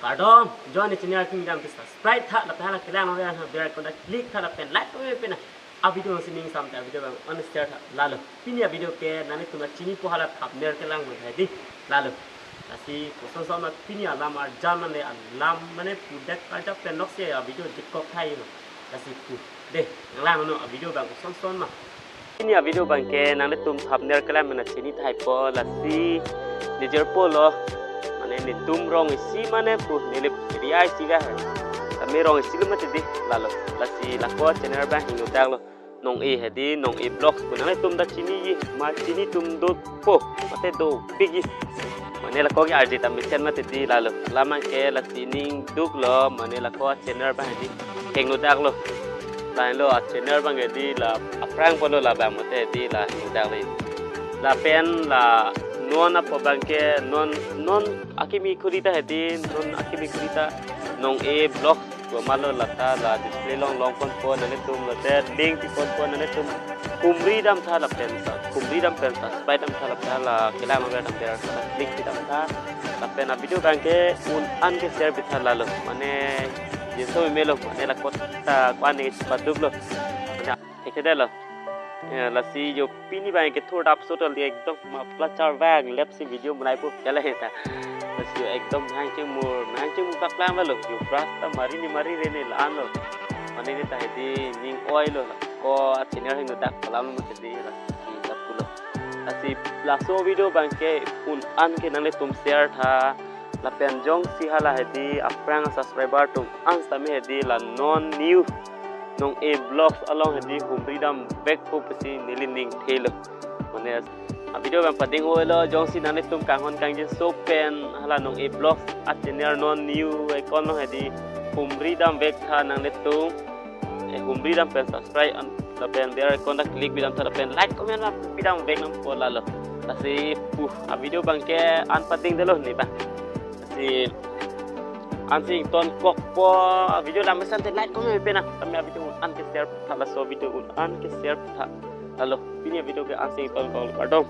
Pardon, join the channel King Dam to subscribe tha la phala kelang hoya ha bear ko da click tha la pen like ko pe na a video sining sam ta video bang on share tha la lo pinya video ke nani tuma chini po hala thumbnail kelang mo thai di la lo asi ko so ma pinya lam ar jaman le lam mane pudak ka ja pen nok se video dikok thai no asi pu de lang no video bang son ma pinya video bang ke nani tum thumbnail kelang mana chini thai po la si nijer po lo ini tum rong isi mana pun nilai kriai sih kan, kami rong isi lu macam di lalu, lasi lakukan channel bah hingga dah lo, nong hedi nong blog pun nanti tum dah sini macini tum do po, macam do bigi, mana lakukan arti tambil channel macam di lalu, lama ke lasi ning duk lo, mana lakukan channel bah hedi hingga dah lo, lain lo channel bah hedi lah, aprang pun lo lah bah macam di lah hingga dah lo, lah pen lah non apa bangke non akimi kurita hedi non akimi kurita nong blog ko malo lata la display long kon nane tum late link kon nane tum kumri dam tha la pensa spy dam tha la kila ma dam der link dam tha la pena video bangke un an ke share bitha la lo mane ye so melo mane la kota kwani paduk lo ekede lo lasi jo pini bang ke thod up total di ekdom plachar bang lep si video mulai pu jala heta lasi ekdom hang chemu ka plan lo jo rasta mari rene lan lo mane ni ta hedi ning oil lo ko channel hing dak kalam mo tedi lasi lapulo lasi laso video bang ke un an ke nang le tum share tha la pen jong si hala hedi aprang subscriber tum an same hedi la non new nong blogs along hedi humridam back po pasi nilining thelo mane video bang pading lo jong si nane tum kanghon kangjin so pen hala nong blogs at channel non new icon lo hedi humridam back tha nang le tum humridam pen subscribe an la pen there icon da click bidam tha pen like comment la bidam back nam po la lo lasi video bang ke an pading delo ni ba si ansing ton kok po video lam pesan te like komen pe na kami video an ke share tha la so video an ke share tha lalu ini video ke ansing ton kok pardon